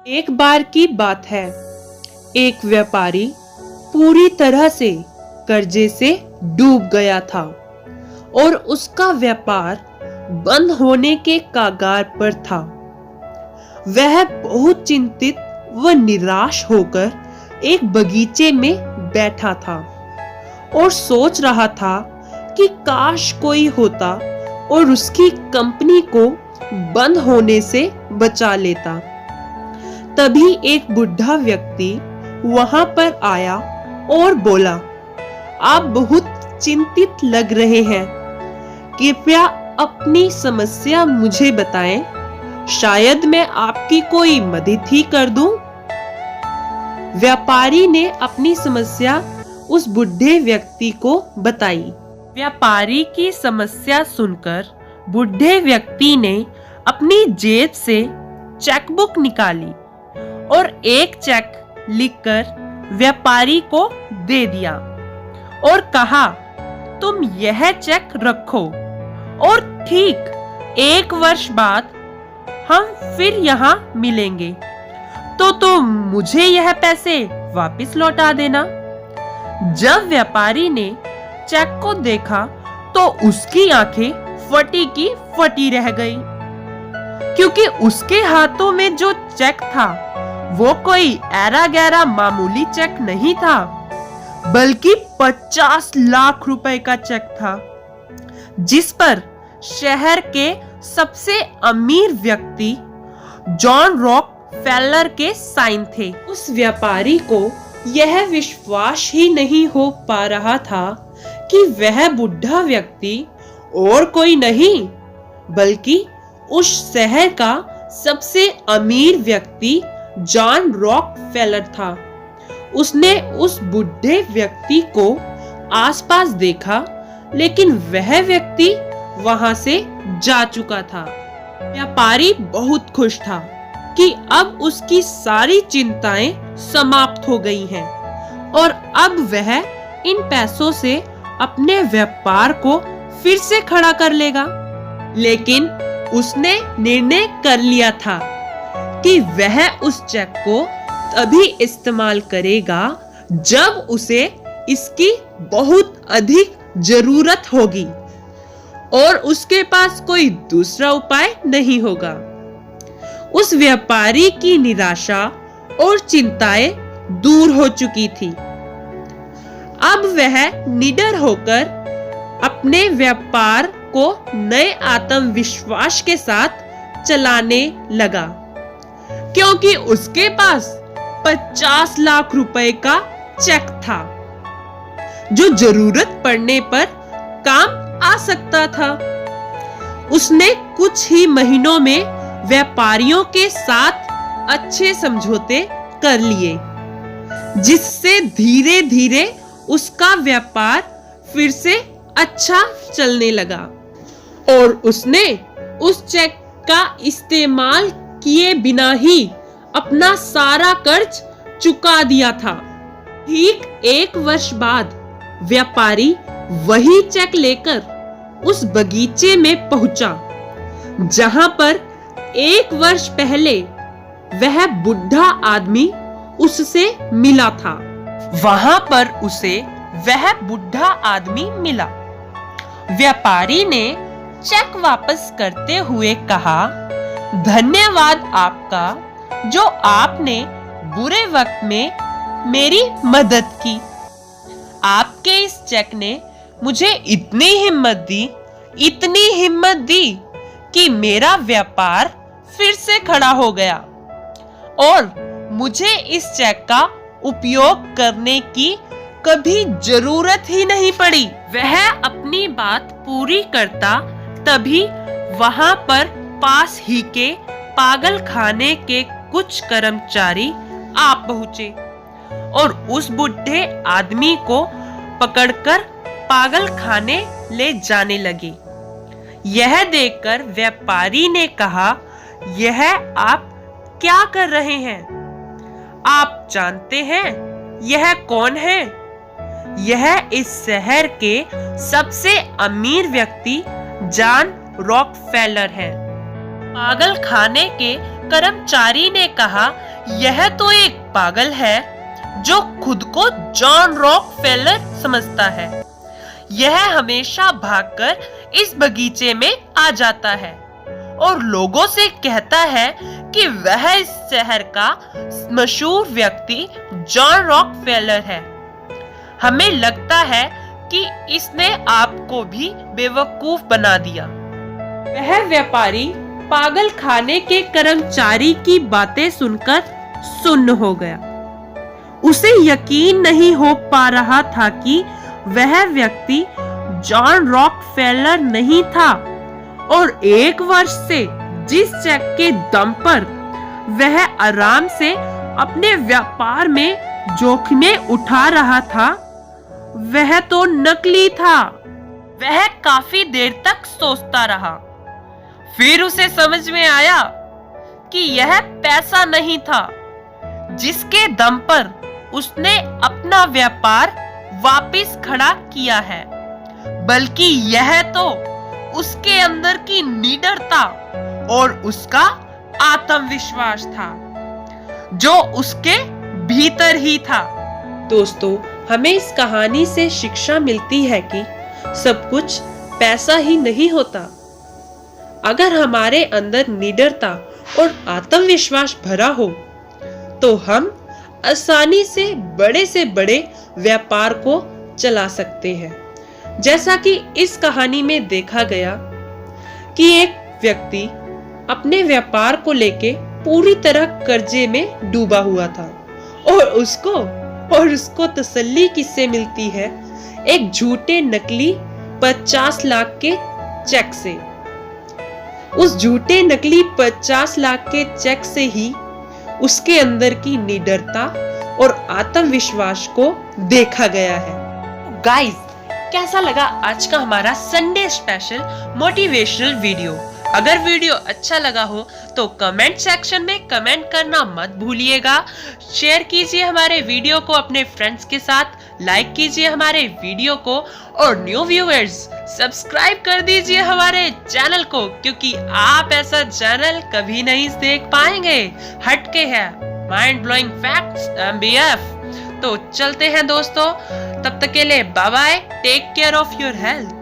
एक बार की बात है। एक व्यापारी पूरी तरह से कर्जे से डूब गया था और उसका व्यापार बंद होने के कगार पर था। वह बहुत चिंतित व निराश होकर एक बगीचे में बैठा था और सोच रहा था कि काश कोई होता और उसकी कंपनी को बंद होने से बचा लेता। तभी एक बुढ़ा व्यक्ति वहां पर आया और बोला, आप बहुत चिंतित लग रहे हैं, कृपया अपनी समस्या मुझे बताएं, शायद मैं आपकी कोई मदद ही कर दूं। व्यापारी ने अपनी समस्या उस बुढ़े व्यक्ति को बताई। व्यापारी की समस्या सुनकर बुढ़े व्यक्ति ने अपनी जेब से चेकबुक निकाली और एक चेक लिखकर व्यापारी को दे दिया और कहा, तुम यह चेक रखो और ठीक 1 वर्ष बाद हम फिर यहाँ मिलेंगे तो तुम मुझे यह पैसे वापस लौटा देना। जब व्यापारी ने चेक को देखा तो उसकी आंखें फटी की फटी रह गई, क्योंकि उसके हाथों में जो चेक था वो कोई ऐरा गैरा मामूली चेक नहीं था, बल्कि 50 लाख रुपए का चेक था, जिस पर शहर के सबसे अमीर व्यक्ति जॉन रॉकफेलर के साइन थे। उस व्यापारी को यह विश्वास ही नहीं हो पा रहा था कि वह बुढ़ा व्यक्ति और कोई नहीं बल्कि उस शहर का सबसे अमीर व्यक्ति जॉन रॉकफेलर था। उसने उस बुढ़े व्यक्ति को आसपास देखा, लेकिन वह व्यक्ति वहां से जा चुका था। व्यापारी बहुत खुश था कि अब उसकी सारी चिंताएं समाप्त हो गई हैं और अब वह इन पैसों से अपने व्यापार को फिर से खड़ा कर लेगा। लेकिन उसने निर्णय कर लिया था कि वह उस चेक को तभी इस्तेमाल करेगा जब उसे इसकी बहुत अधिक जरूरत होगी और उसके पास कोई दूसरा उपाय नहीं होगा। उस व्यापारी की निराशा और चिंताएं दूर हो चुकी थी। अब वह निडर होकर अपने व्यापार को नए आत्मविश्वास के साथ चलाने लगा, क्योंकि उसके पास 50 लाख रुपए का चेक था जो जरूरत पड़ने पर काम आ सकता था। उसने कुछ ही महीनों में व्यापारियों के साथ अच्छे समझौते कर लिए, जिससे धीरे धीरे उसका व्यापार फिर से अच्छा चलने लगा और उसने उस चेक का इस्तेमाल किए बिना ही अपना सारा कर्ज चुका दिया था। ठीक 1 वर्ष बाद व्यापारी वही चेक लेकर उस बगीचे में पहुंचा जहां पर 1 वर्ष पहले वह बुढ़ा आदमी उससे मिला था। वहां पर उसे वह बुढ़ा आदमी मिला। व्यापारी ने चेक वापस करते हुए कहा, धन्यवाद आपका जो आपने बुरे वक्त में मेरी मदद की। आपके इस चेक ने मुझे इतनी हिम्मत दी कि मेरा व्यापार फिर से खड़ा हो गया और मुझे इस चेक का उपयोग करने की कभी जरूरत ही नहीं पड़ी। वह अपनी बात पूरी करता तभी वहां पर पास ही के पागल खाने के कुछ कर्मचारी आ पहुंचे और उस बुढ़े आदमी को पकड़कर पागल खाने ले जाने लगे। यह देखकर व्यापारी ने कहा, यह आप क्या कर रहे हैं? आप जानते हैं यह कौन है? यह इस शहर के सबसे अमीर व्यक्ति जॉन रॉकफेलर है। पागल खाने के कर्मचारी ने कहा, यह तो एक पागल है जो खुद को जॉन रॉकफेलर समझता है। यह हमेशा भागकर इस बगीचे में आ जाता है और लोगों से कहता है कि वह इस शहर का मशहूर व्यक्ति जॉन रॉकफेलर है। हमें लगता है कि इसने आपको भी बेवकूफ बना दिया। वह व्यापारी पागल खाने के कर्मचारी की बातें सुनकर सुन्न हो गया। उसे यकीन नहीं हो पा रहा था कि वह व्यक्ति जॉन रॉकफेलर नहीं था और 1 वर्ष से जिस चेक के दम पर वह आराम से अपने व्यापार में जोखिमें उठा रहा था, वह तो नकली था। वह काफी देर तक सोचता रहा। फिर उसे समझ में आया कि यह पैसा नहीं था जिसके दम पर उसने अपना व्यापार वापस खड़ा किया है, बल्कि यह तो उसके अंदर की निडरता और उसका आत्मविश्वास था जो उसके भीतर ही था। दोस्तों, हमें इस कहानी से शिक्षा मिलती है कि सब कुछ पैसा ही नहीं होता। अगर हमारे अंदर निडरता और आत्मविश्वास भरा हो तो हम आसानी से बड़े व्यापार को चला सकते हैं। जैसा कि इस कहानी में देखा गया कि एक व्यक्ति अपने व्यापार को लेके पूरी तरह कर्जे में डूबा हुआ था और उसको तसल्ली किससे मिलती है? एक झूठे नकली 50 लाख के चेक से। उस झूठे नकली 50 लाख के चेक से ही उसके अंदर की निडरता और आत्मविश्वास को देखा गया है। गाइस, कैसा लगा आज का हमारा संडे स्पेशल मोटिवेशनल वीडियो? अगर वीडियो अच्छा लगा हो तो कमेंट सेक्शन में कमेंट करना मत भूलिएगा। शेयर कीजिए हमारे वीडियो को अपने फ्रेंड्स के साथ, लाइक कीजिए हमारे वीडियो को और न्यू व्यूअर्स सब्सक्राइब कर दीजिए हमारे चैनल को, क्योंकि आप ऐसा चैनल कभी नहीं देख पाएंगे। हटके है माइंड ब्लोइंग फैक्ट्स MBF। तो चलते हैं दोस्तों, तब तक के लिए bye bye, take care of your health.